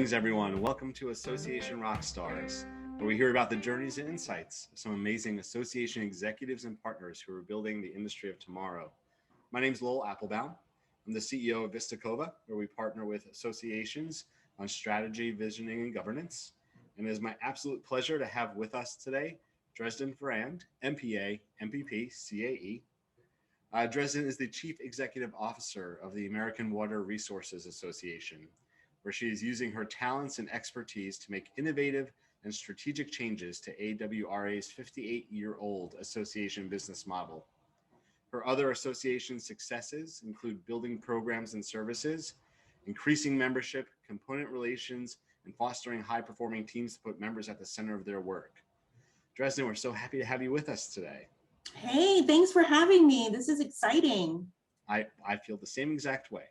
Greetings, everyone. Welcome to Association Rockstars, where we hear about the journeys and insights of some amazing association executives and partners who are building the industry of tomorrow. My name is Lowell Aplebaum. I'm the CEO of Vista, Cova, where we partner with associations on strategy, visioning, and governance. And it is my absolute pleasure to have with us today Dresden Farrand, MPA, MPP, CAE. Dresden is the Chief Executive Officer of the American Water Resources Association, where she is using her talents and expertise to make innovative and strategic changes to AWRA's 58-year-old association business model. Her other association successes include building programs and services, increasing membership, component relations, and fostering high-performing teams to put members at the center of their work. Dresden, we're so happy to have you with us today. Hey, thanks for having me. This is exciting. I feel the same exact way.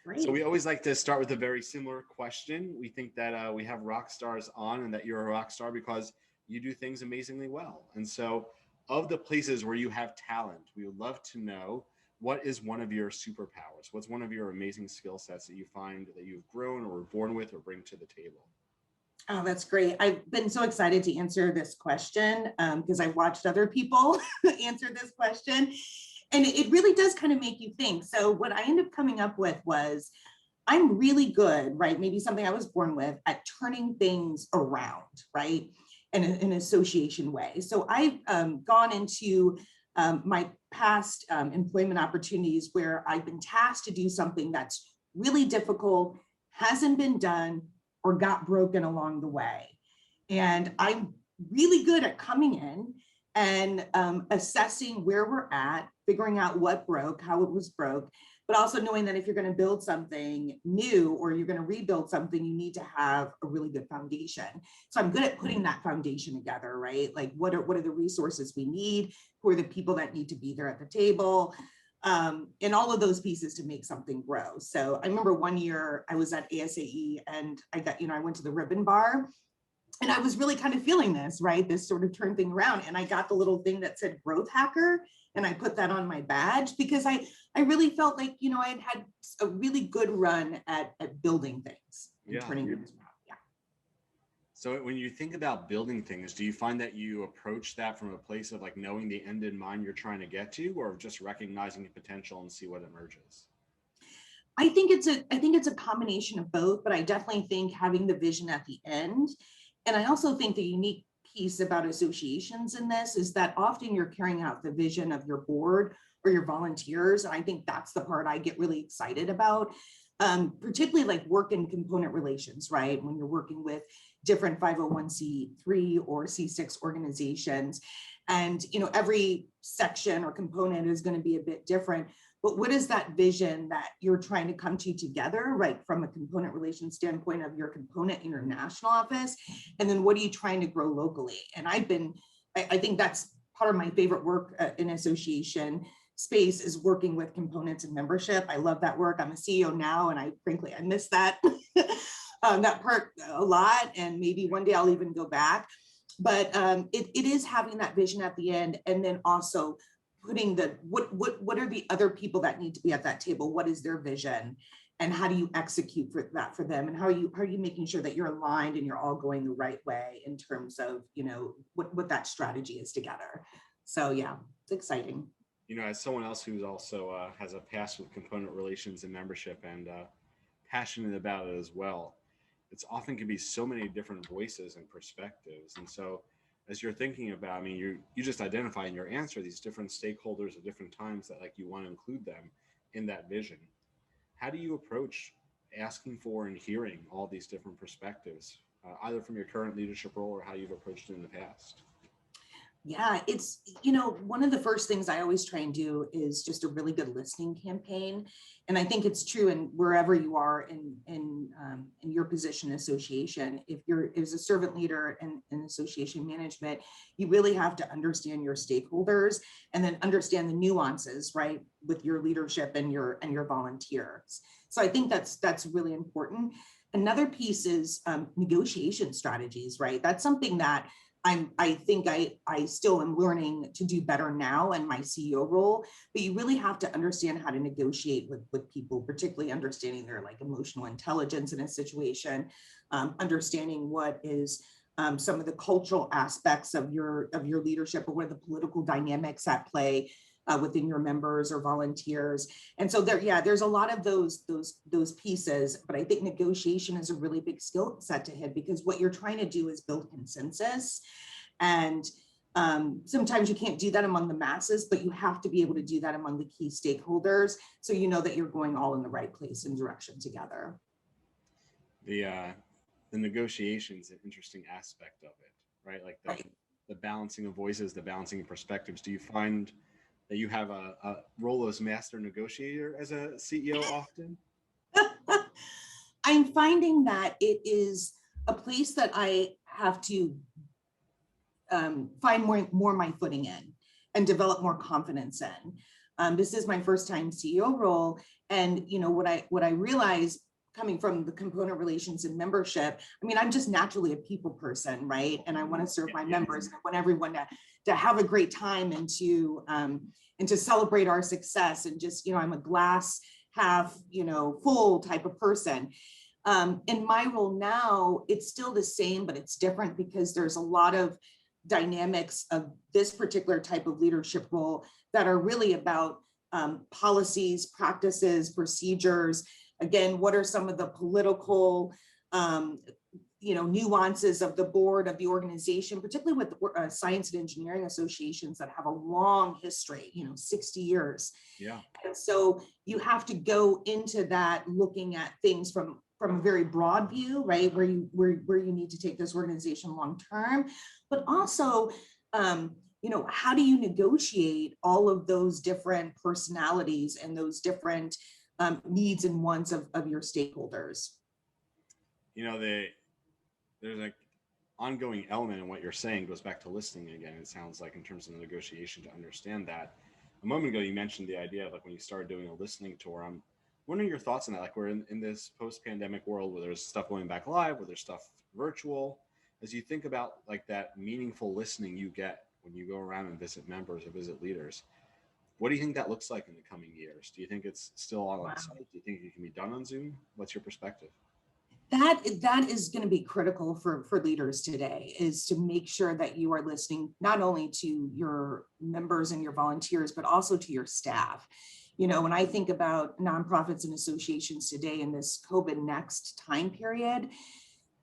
Great. So we always like to start with a very similar question. We think that we have rock stars on and that you're a rock star because you do things amazingly well. And so of the places where you have talent, we would love to know, what is one of your superpowers? What's one of your amazing skill sets that you find that you've grown or were born with or bring to the table? Oh, that's great. I've been so excited to answer this question because I've watched other people answer this question. And it really does kind of make you think. So what I ended up coming up with was, I'm really good, right? Maybe something I was born with at turning things around, right? In an association way. So I've gone into my past employment opportunities where I've been tasked to do something that's really difficult, hasn't been done, or got broken along the way. And I'm really good at coming in and assessing where we're at, figuring out what broke, how it was broke, but also knowing that if you're going to build something new or you're going to rebuild something, you need to have a really good foundation. So I'm good at putting that foundation together, right? Like what are the resources we need? Who are the people that need to be there at the table? And all of those pieces to make something grow. So I remember one year I was at ASAE and I went to the ribbon bar. And I was really kind of feeling this, right? This sort of turn thing around. And I got the little thing that said growth hacker. And I put that on my badge because I really felt like, I had had a really good run at building things and turning things around. Yeah. So when you think about building things, do you find that you approach that from a place of like knowing the end in mind you're trying to get to, or just recognizing the potential and see what emerges? I think it's a combination of both, but I definitely think having the vision at the end. And I also think the unique piece about associations in this is that often you're carrying out the vision of your board or your volunteers. And I think that's the part I get really excited about, particularly like work and component relations, right? When you're working with different 501c3 or C6 organizations. And every section or component is going to be a bit different. But what is that vision that you're trying to come to together, right? From a component relations standpoint of your component in your national office, and then what are you trying to grow locally? And I think that's part of my favorite work in association space is working with components and membership. I love that work. I'm a CEO now, and I miss that that part a lot. And maybe one day I'll even go back. But it is having that vision at the end, and then also putting what are the other people that need to be at that table? What is their vision, and how do you execute for them? And how are you making sure that you're aligned and you're all going the right way in terms of what that strategy is together? So yeah, it's exciting. As someone else who's also has a past with component relations and membership and passionate about it as well, it's often can be so many different voices and perspectives. And so as you're thinking about, you just identify in your answer these different stakeholders at different times that you want to include them in that vision. How do you approach asking for and hearing all these different perspectives, either from your current leadership role or how you've approached it in the past? Yeah, it's, one of the first things I always try and do is just a really good listening campaign. And I think it's true in wherever you are in your position in association. If you're as a servant leader in association management, you really have to understand your stakeholders and then understand the nuances, right, with your leadership and your volunteers. So I think that's really important. Another piece is negotiation strategies, right? That's something that I think I still am learning to do better now in my CEO role, but you really have to understand how to negotiate with people, particularly understanding their like emotional intelligence in a situation, understanding what is some of the cultural aspects of your leadership, or what are the political dynamics at play within your members or volunteers. And so there's a lot of those pieces, but I think negotiation is a really big skill set to hit, because what you're trying to do is build consensus. And sometimes you can't do that among the masses, but you have to be able to do that among the key stakeholders, so you know that you're going all in the right place and direction together. The negotiation is an interesting aspect of it, right? Like the balancing of voices, the balancing of perspectives. Do you find that you have a role as master negotiator as a CEO often? I'm finding that it is a place that I have to find more my footing in and develop more confidence in. This is my first time CEO role, and what I realized coming from the component relations and membership, I mean, I'm just naturally a people person, right? And I want to serve my members. I want everyone to have a great time and to celebrate our success. And just, I'm a glass half, full type of person. In my role now, it's still the same, but it's different because there's a lot of dynamics of this particular type of leadership role that are really about policies, practices, procedures. Again, what are some of the political, nuances of the board of the organization, particularly with science and engineering associations that have a long history, 60 years. Yeah. And so you have to go into that looking at things from a very broad view, right? Where you need to take this organization long term, but also, how do you negotiate all of those different personalities and those different needs and wants of your stakeholders? There's an ongoing element in what you're saying, goes back to listening again. It sounds like, in terms of the negotiation, to understand that. A moment ago, you mentioned the idea of like when you started doing a listening tour. I'm wondering your thoughts on that. Like, we're in this post-pandemic world where there's stuff going back live, where there's stuff virtual. As you think about like that meaningful listening you get when you go around and visit members or visit leaders, what do you think that looks like in the coming years? Do you think it's still all on site? Do you think it can be done on Zoom? What's your perspective? That is going to be critical for leaders today, is to make sure that you are listening not only to your members and your volunteers, but also to your staff. When I think about nonprofits and associations today in this COVID next time period,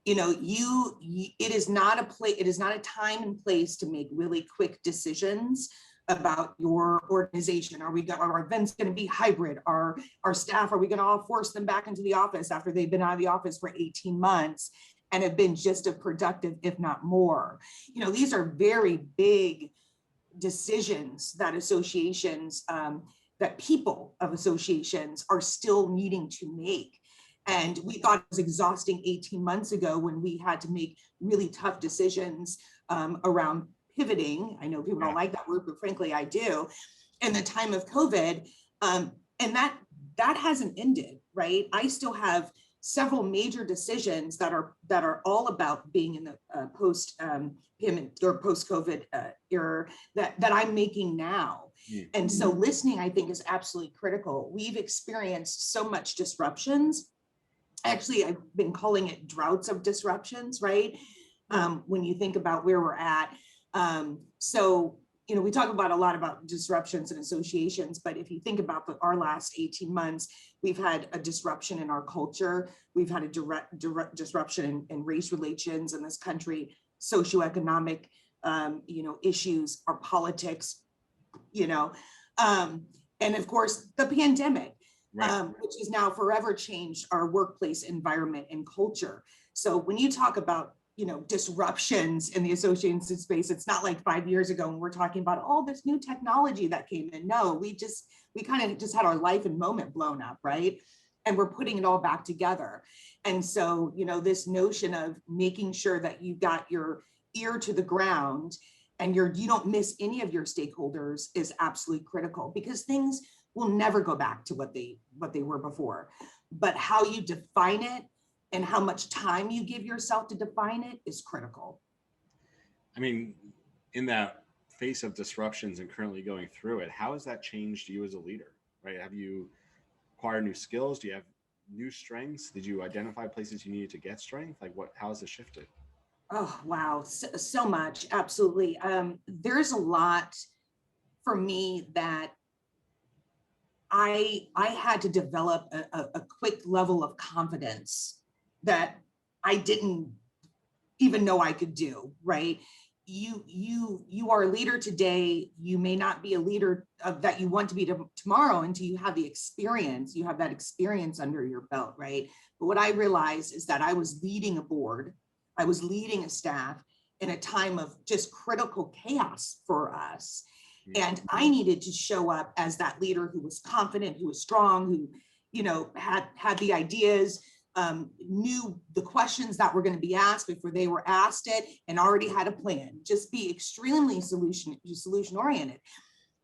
it is not a time and place to make really quick decisions about your organization. Are our events going to be hybrid? Are our staff, are we going to all force them back into the office after they've been out of the office for 18 months and have been just as productive, if not more? These are very big decisions that associations, that people of associations are still needing to make. And we thought it was exhausting 18 months ago when we had to make really tough decisions around pivoting. I know people don't like that word, but frankly, I do. In the time of COVID, and that hasn't ended, right? I still have several major decisions that are all about being in the post-pandemic or post-COVID era that I'm making now. And so listening, I think, is absolutely critical. We've experienced so much disruptions. Actually, I've been calling it droughts of disruptions, right? When you think about where we're at. So, we talk about a lot about disruptions and associations, but if you think about our last 18 months, we've had a disruption in our culture. We've had a direct disruption in race relations in this country, socioeconomic, issues, our politics, and of course the pandemic, which has now forever changed our workplace environment and culture. So when you talk about disruptions in the association space, it's not like 5 years ago when we're talking about all this new technology that came in. No, we kind of just had our life and moment blown up, right? And we're putting it all back together. And so, this notion of making sure that you got your ear to the ground and you don't miss any of your stakeholders is absolutely critical, because things will never go back to what they were before. But how you define it and how much time you give yourself to define it is critical. I mean, in that face of disruptions and currently going through it, how has that changed you as a leader, right? Have you acquired new skills? Do you have new strengths? Did you identify places you needed to get strength? Like how has it shifted? Oh, wow. So much. Absolutely. There's a lot for me that I had to develop a quick level of confidence that I didn't even know I could do, right? You are a leader today. You may not be a leader that you want to be tomorrow until you have the experience. You have that experience under your belt, right? But what I realized is that I was leading a board, I was leading a staff in a time of just critical chaos for us. And I needed to show up as that leader who was confident, who was strong, who, had the ideas, knew the questions that were going to be asked before they were asked it, and already had a plan. Just be extremely solution oriented.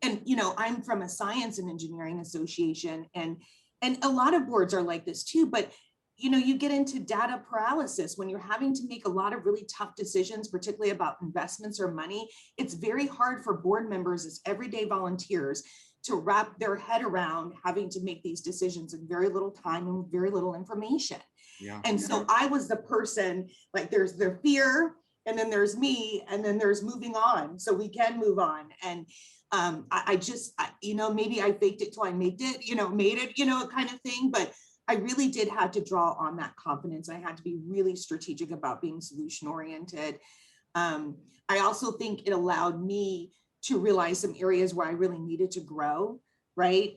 And I'm from a science and engineering association, and a lot of boards are like this too. But you get into data paralysis when you're having to make a lot of really tough decisions, particularly about investments or money. It's very hard for board members as everyday volunteers to wrap their head around having to make these decisions in very little time and very little information. Yeah. And so I was the person, like there's the fear, and then there's me, and then there's moving on. So we can move on. And I just, maybe I faked it till I made it, kind of thing. But I really did have to draw on that confidence. I had to be really strategic about being solution oriented. I also think it allowed me to realize some areas where I really needed to grow, right?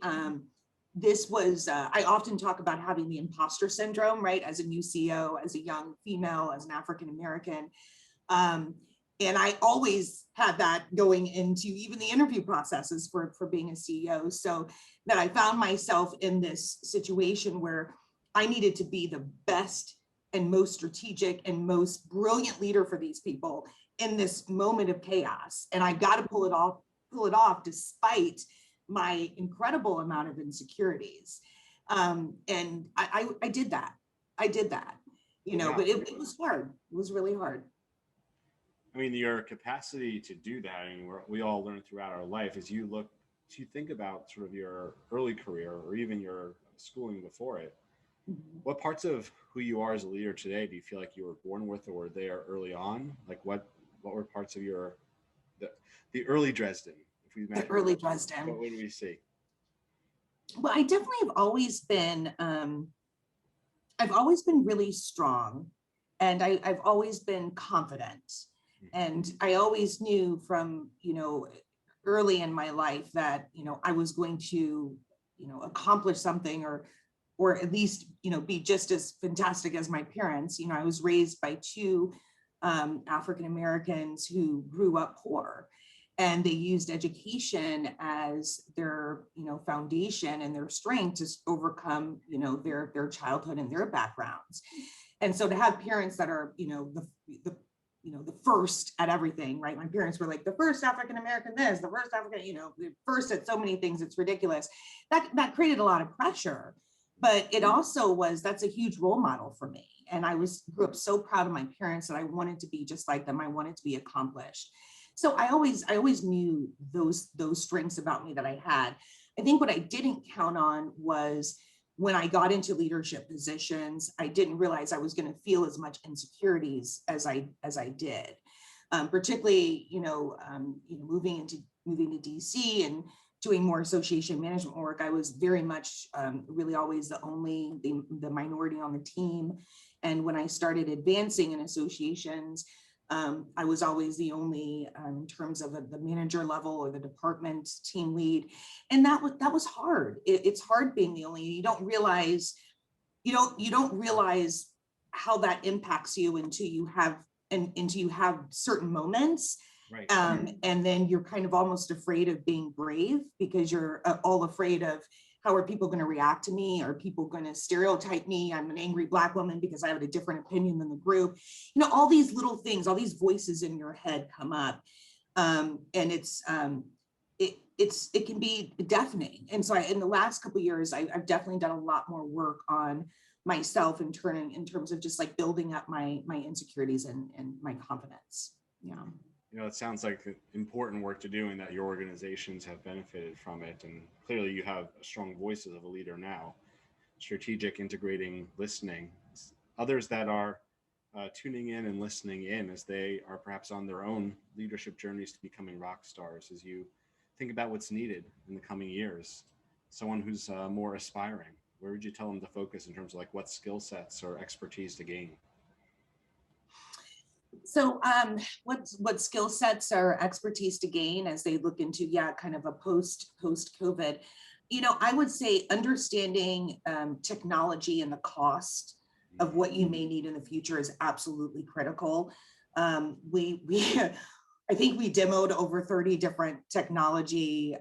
This was, I often talk about having the imposter syndrome, right? As a new CEO, as a young female, as an African-American. And I always had that going into even the interview processes for being a CEO. So that I found myself in this situation where I needed to be the best and most strategic and most brilliant leader for these people in this moment of chaos. And I got to pull it off despite my incredible amount of insecurities. And I did that. But it was hard. It was really hard. I mean, your capacity to do that, I mean, we all learn throughout our life as you think about sort of your early career or even your schooling before it. What parts of who you are as a leader today do you feel like you were born with or were there early on? Like what were parts of the early Dresden? If we met early Dresden, what would we see? Well, I definitely have always been, I've always been really strong, and I've always been confident. And I always knew from, early in my life that, I was going to, accomplish something or at least, be just as fantastic as my parents. I was raised by two African-Americans who grew up poor, and they used education as their, foundation and their strength to overcome, their childhood and their backgrounds. And so to have parents that are, the first at everything, right? My parents were like the first African-American this, the first African, the first at so many things, it's ridiculous. That created a lot of pressure, but it also that's a huge role model for me. And I grew up so proud of my parents that I wanted to be just like them. I wanted to be accomplished. So I always knew those strengths about me that I had. I think what I didn't count on was when I got into leadership positions, I didn't realize I was going to feel as much insecurities as I did, particularly, moving to DC and doing more association management work. I was very much really always the minority on the team. And when I started advancing in associations, I was always the only in terms of the manager level or the department team lead. And that was hard. It's hard being the only. You don't realize how that impacts you until you have certain moments. Right. And then you're kind of almost afraid of being brave because you're all afraid of how are people going to react to me? Are people going to stereotype me? I'm an angry Black woman because I have a different opinion than the group. All these little things, all these voices in your head come up, and it can be deafening. And so in the last couple of years, I've definitely done a lot more work on myself in terms of just like building up my insecurities and my confidence. Yeah. It sounds like important work to do and that your organizations have benefited from it. And clearly you have strong voices of a leader now, strategic, integrating, listening. Others that are tuning in and listening in as they are perhaps on their own leadership journeys to becoming rock stars, as you think about what's needed in the coming years. Someone who's more aspiring, where would you tell them to focus in terms of like what skill sets or expertise to gain? So what skill sets or expertise to gain as they look into, kind of a post COVID? I would say understanding technology and the cost of what you may need in the future is absolutely critical. We I think we demoed over 30 different technology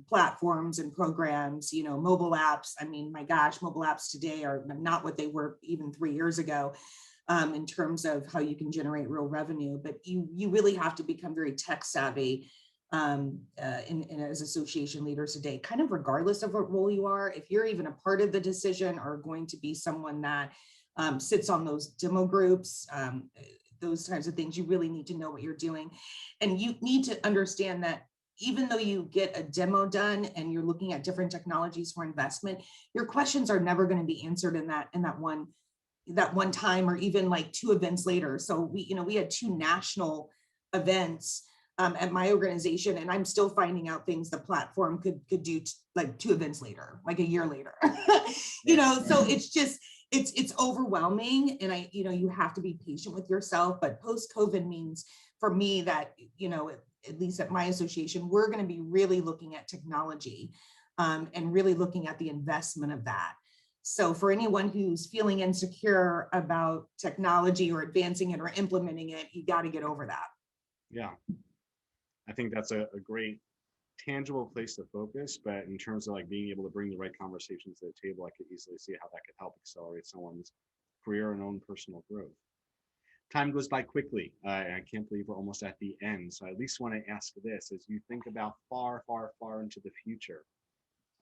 platforms and programs, mobile apps. I mean, my gosh, mobile apps today are not what they were even 3 years ago. In terms of how you can generate real revenue, but you really have to become very tech savvy as association leaders today, kind of regardless of what role you are. If you're even a part of the decision or going to be someone that sits on those demo groups, those types of things, you really need to know what you're doing. And you need to understand that even though you get a demo done and you're looking at different technologies for investment, your questions are never going to be answered in that one time, or even like 2 events later. So we had 2 national events at my organization, and I'm still finding out things the platform could do like 2 events later, like a year later. So it's just it's overwhelming, and you have to be patient with yourself. But post-COVID means for me that at least at my association, we're going to be really looking at technology and really looking at the investment of that. So for anyone who's feeling insecure about technology or advancing it or implementing it, you got to get over that. Yeah, I think that's a great tangible place to focus. But in terms of like being able to bring the right conversations to the table, I could easily see how that could help accelerate someone's career and own personal growth. Time goes by quickly. I can't believe we're almost at the end. So I at least want to ask this: as you think about far, far, far into the future,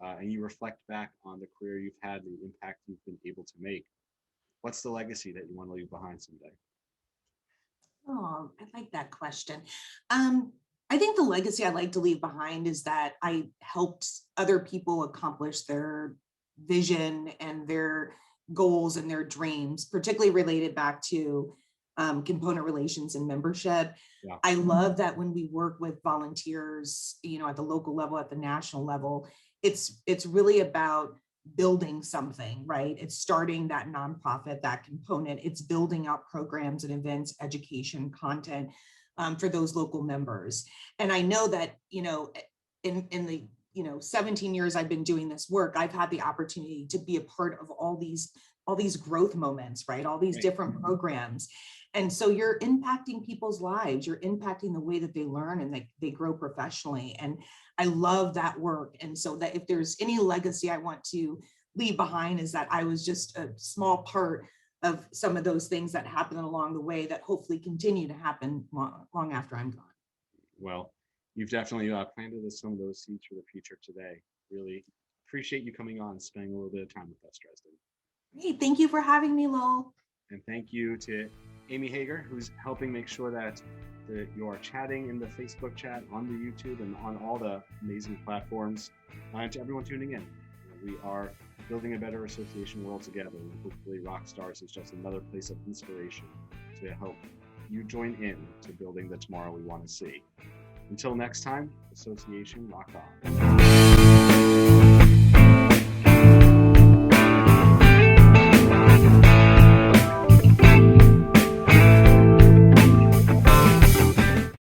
and you reflect back on the career you've had, the impact you've been able to make, what's the legacy that you want to leave behind someday? Oh, I like that question. I think the legacy I'd like to leave behind is that I helped other people accomplish their vision and their goals and their dreams, particularly related back to component relations and membership. Yeah. I love that when we work with volunteers, at the local level, at the national level, it's really about building something, right? It's starting that nonprofit, that component. It's building out programs and events, education, content for those local members. And I know that, in the 17 years I've been doing this work, I've had the opportunity to be a part of all these growth moments, right? All these different programs. And so you're impacting people's lives, you're impacting the way that they learn and they grow professionally. And I love that work. And so that if there's any legacy I want to leave behind is that I was just a small part of some of those things that happened along the way that hopefully continue to happen long after I'm gone. Well, you've definitely planted some of those seeds for the future today. Really appreciate you coming on, spending a little bit of time with us, Dresden. Great. Thank you for having me, Lowell. And thank you to Amy Hager, who's helping make sure that you are chatting in the Facebook chat, on the YouTube, and on all the amazing platforms. And to everyone tuning in, we are building a better association world together. And hopefully Rockstars is just another place of inspiration to help you join in to building the tomorrow we want to see. Until next time, Association Rock On.